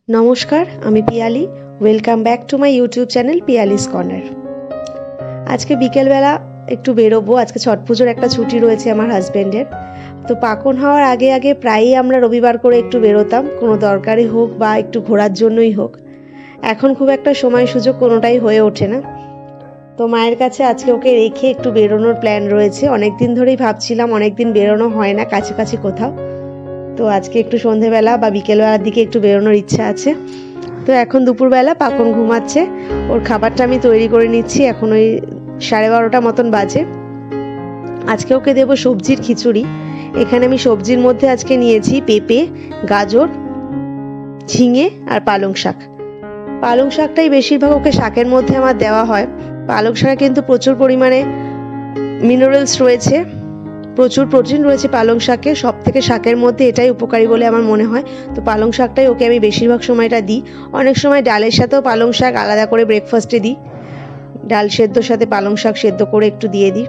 নমস্কার, আমি Piyali. Welcome back to my YouTube channel Piyali's corner. আজকে বিকেলবেলা একটু বেরোবো। আজকে ছট পুজোর একটা ছুটি রয়েছে আমার হাজব্যান্ডের। তো পাকন হওয়ার আগে আগে প্রায়ই আমরা রবিবার করে একটু বেরোতাম, কোনো দরকারি হোক বা একটু ঘোরার জন্যই হোক। এখন খুব একটা সময় সুযোগ কোনোটাই হয়ে ওঠে না। তো মায়ের কাছে আজকে ওকে রেখে একটু বেরোনোর প্ল্যান রয়েছে। অনেকদিন ধরেই ভাবছিলাম, অনেকদিন বেরোনো হয় না কাছাকাছি কোথাও। তো আজকে একটু সন্ধেবেলা বা বিকেলবেলার দিকে একটু বেরোনোর ইচ্ছা আছে। তো এখন দুপুরবেলা পাকন ঘুমাচ্ছে, ওর খাবারটা আমি তৈরি করে নিচ্ছি। এখন ওই 12:30 মতন বাজে। আজকে ওকে দেবো সবজির খিচুড়ি। এখানে আমি সবজির মধ্যে আজকে নিয়েছি পেঁপে, গাজর, ঝিঙে আর পালং শাক। পালং শাকটাই বেশিরভাগ ওকে শাকের মধ্যে আমার দেওয়া হয়। পালং শাকে কিন্তু প্রচুর পরিমাণে মিনারেলস রয়েছে, প্রচুর প্রোটিন রয়েছে পালং শাকে। সব থেকে শাকের মধ্যে এটাই উপকারী বলে আমার মনে হয়। তো পালং শাকটাই ওকে আমি বেশিরভাগ সময়টা দিই। অনেক সময় ডালের সাথেও পালং শাক আলাদা করে ব্রেকফাস্টে দিই। ডাল সেদ্ধর সাথে পালং শাক সেদ্ধ করে একটু দিয়ে দিই।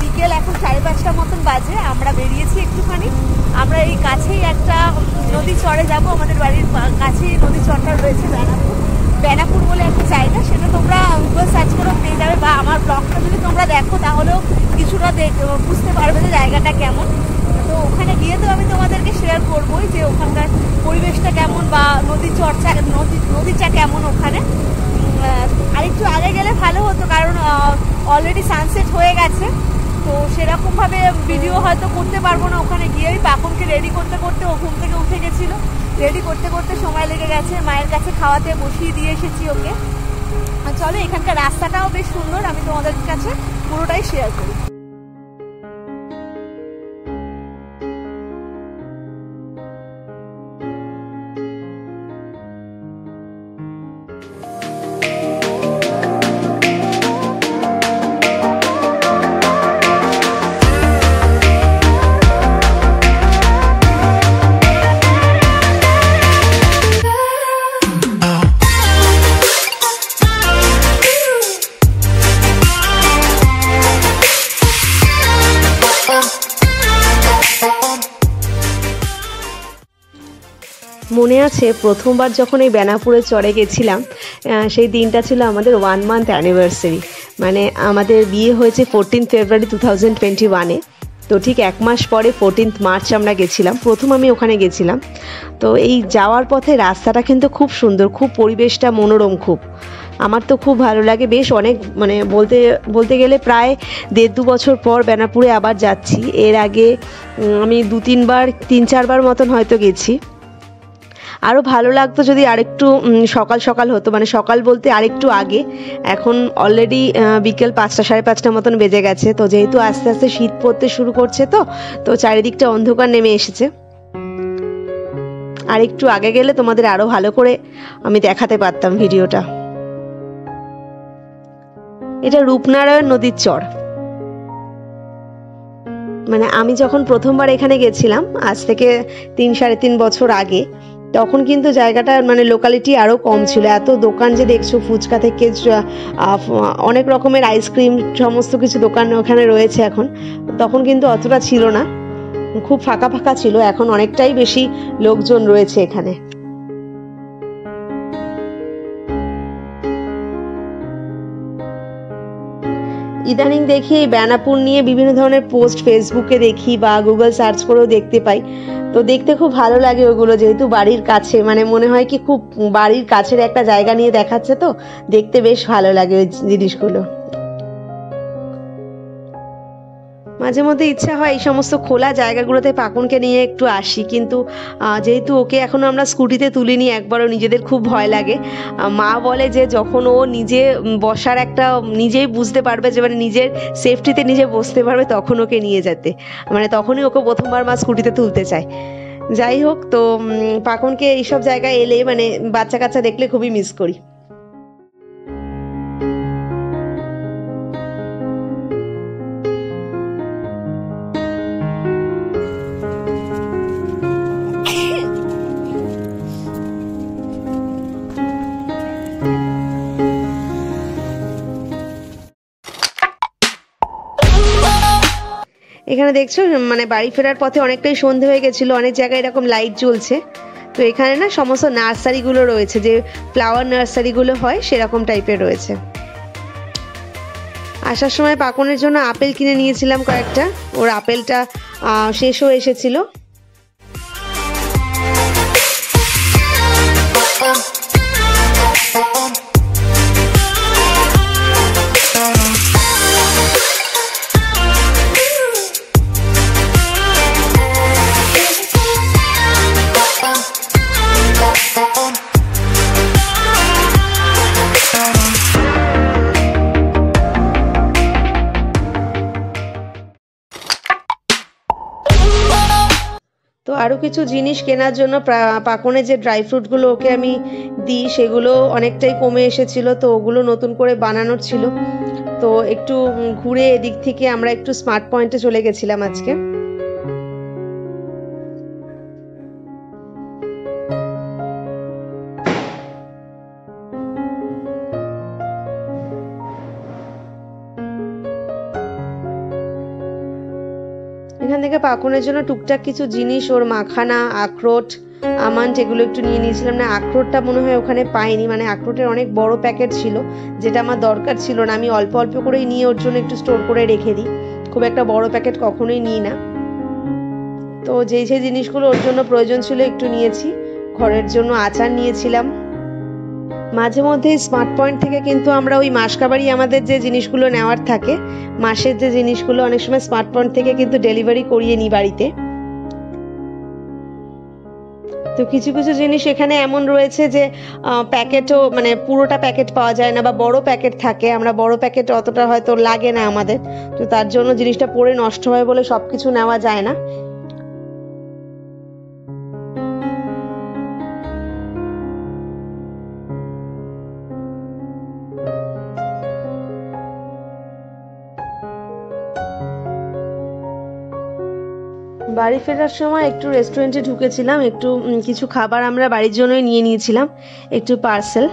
বিকেল এখন 5:30 মতন বাজে। আমরা বেরিয়েছি একটুখানি। আমরা এই কাছেই একটা নদী চরে যাব। আমাদের বাড়ির কাছেই নদী চরটা রয়েছে, বেনাপুর বলে একটা জায়গা। সেটা তোমরা গুগল সার্চ করে পেয়ে যাবে, বা আমার ব্লগটা যদি তোমরা দেখো তাহলেও কিছুটা বুঝতে পারবে যে জায়গাটা কেমন। তো ওখানে গিয়ে তো আমি তোমাদেরকে শেয়ার করবোই যে ওখানকার পরিবেশটা কেমন, বা নদীটা কেমন ওখানে। আরেকটু আগে গেলে ভালো হতো, কারণ অলরেডি সানসেট হয়ে গেছে। তো সেরকমভাবে ভিডিও হয়তো করতে পারবো না। ওখানে গিয়েই পাকনকে রেডি করতে করতে, ও ঘুম থেকে উঠে গেছিলো, রেডি করতে করতে সময় লেগে গেছে। মায়ের কাছে খাওয়াতে বসিয়ে দিয়ে এসেছি ওকে। চলো, এখানকার রাস্তাটাও বেশ সুন্দর, আমি তোমাদের কাছে পুরোটাই শেয়ার করি। মনে আছে প্রথমবার যখন এই বেনাপুরে চড়ে গেছিলাম, সেই দিনটা ছিল আমাদের 1 মান্থ অ্যানিভার্সারি। মানে আমাদের বিয়ে হয়েছে 14 ফেব্রুয়ারি 2021-এ। তো ঠিক 1 মাস পরে 14 মার্চ আমরা গেছিলাম। প্রথম আমি ওখানে গেছিলাম। তো এই যাওয়ার পথে রাস্তাটা কিন্তু খুব সুন্দর, খুব পরিবেশটা মনোরম। খুব আমার তো খুব ভালো লাগে। বেশ অনেক, মানে বলতে গেলে প্রায় 1.5-2 বছর পর বেনাপুরে আবার যাচ্ছি। এর আগে আমি 3-4 বার মতন হয়তো গেছি। আরও ভালো লাগতো যদি আরেকটু সকাল সকাল হতো, মানে সকাল বলতে আরেকটু আগে। এখন অলরেডি বিকেল 5টা 5:30 মতন বেজে গেছে। তো যেহেতু আস্তে আস্তে শীত পড়তে শুরু করছে, তো চারিদিকটা অন্ধকার নেমে এসেছে। আর একটু আগে গেলে তোমাদের আরও ভালো করে আমি দেখাতে পারতাম ভিডিওটা। এটা রূপনারায়ণ নদীর চর। মানে আমি যখন প্রথমবার এখানে গেছিলাম, আজ থেকে 3-3.5 বছর আগে, তখন কিন্তু জায়গাটার মানে লোকালিটি আরও কম ছিল। এত দোকান যে দেখছো, ফুচকা থেকে অনেক রকমের আইসক্রিম, সমস্ত কিছু দোকান ওখানে রয়েছে এখন। তখন কিন্তু অতটা ছিল না, খুব ফাঁকা ফাঁকা ছিল। এখন অনেকটাই বেশি লোকজন রয়েছে এখানে। ইদানিং দেখি এই বেনাপুর নিয়ে বিভিন্ন ধরনের পোস্ট ফেসবুকে দেখি, বা গুগল সার্চ করেও দেখতে পাই। তো দেখতে খুব ভালো লাগে ওগুলো, যেহেতু বাড়ির কাছে, মানে মনে হয় কি খুব বাড়ির কাছের একটা জায়গা নিয়ে দেখাচ্ছে। তো দেখতে বেশ ভালো লাগে ওই জিনিসগুলো। মাঝে মধ্যে ইচ্ছা হয় এই সমস্ত খোলা জায়গাগুলোতে পাকনকে নিয়ে একটু আসি, কিন্তু যেহেতু ওকে এখনো আমরা স্কুটিতে তুলিনি একবারও, নিজেদের খুব ভয় লাগে। মা বলে যে যখন ও নিজে বসার একটা, নিজেই বুঝতে পারবে যে মানে নিজের সেফটিতে নিজে বসতে পারবে, তখন ওকে নিয়ে যেতে, মানে তখনই ওকে প্রথমবার মা স্কুটিতে তুলতে চায়। যাই হোক, তো পাকনকে এইসব জায়গায় এলে মানে বাচ্চা কাচ্চা দেখলে খুবই মিস করি। এখানে দেখছো মানে বাড়ি ফেরার পথে অনেকটাই সন্ধে হয়ে গেছিলো, অনেক জায়গায় এরকম লাইট জ্বলছে। তো এখানে না সমস্ত নার্সারিগুলো রয়েছে, যে ফ্লাওয়ার নার্সারিগুলো হয় সেরকম টাইপের রয়েছে। আসার সময় পাকনের জন্য আপেল কিনে নিয়েছিলাম কয়েকটা, ওর আপেলটা শেষ হয়ে এসেছিল। তো আরও কিছু জিনিস কেনার জন্য পাকনে যে ড্রাই ফ্রুটগুলো ওকে আমি দিই সেগুলো অনেকটাই কমে এসেছিল, তো ওগুলো নতুন করে বানানোর ছিল। তো একটু ঘুরে এদিক থেকে আমরা একটু স্মার্ট পয়েন্টে চলে গেছিলাম আজকে। এখান থেকে পাকনের জন্য টুকটাক কিছু জিনিস, ওর মাখানা, আখরোট, আমন্ড এগুলো একটু নিয়ে নিয়েছিলাম। না আখরোটটা মনে হয় ওখানে পাইনি, মানে আখরোটের অনেক বড় প্যাকেট ছিল যেটা আমার দরকার ছিল না। আমি অল্প অল্প করেই নিয়ে ওর জন্য একটু স্টোর করে রেখে দিই, খুব একটা বড় প্যাকেট কখনোই নিই না। তো যেই জিনিসগুলো ওর জন্য প্রয়োজন ছিল একটু নিয়েছি। ঘরের জন্য আচার নিয়েছিলাম। মাঝে মধ্যে স্মার্ট পয়েন্ট থেকে কিন্তু আমরা ওই মাসকাবারি আমাদের যে জিনিসগুলো নেওয়ার থাকে, মাসের যে জিনিসগুলো অনেক সময় স্মার্ট পয়েন্ট থেকে কিন্তু ডেলিভারি করিয়ে নিই বাড়িতে। তো কিছু কিছু জিনিস এখানে এমন রয়েছে যে প্যাকেটও মানে পুরোটা প্যাকেট পাওয়া যায় না, বা বড় প্যাকেট থাকে, আমরা বড় প্যাকেট অতটা হয়তো লাগে না আমাদের, তো তার জন্য জিনিসটা পরে নষ্ট হয় বলে সবকিছু নেওয়া যায় না। বাড়ি ফেরার সময় একটু রেস্টুরেন্টে ঢুকেছিলাম, একটু কিছু খাবার আমরা বাড়ির জন্যই নিয়ে নিয়েছিলাম, একটু পার্সেল।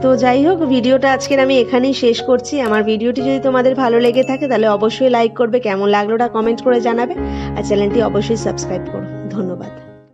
তো যাই হোক, ভিডিওটা আজকের আমি এখানেই শেষ করছি। আমার ভিডিওটি যদি তোমাদের ভালো লেগে থাকে তাহলে অবশ্যই লাইক করবে, কেমন লাগলোটা কমেন্ট করে জানাবে, আর চ্যানেলটি অবশ্যই সাবস্ক্রাইব করো। ধন্যবাদ।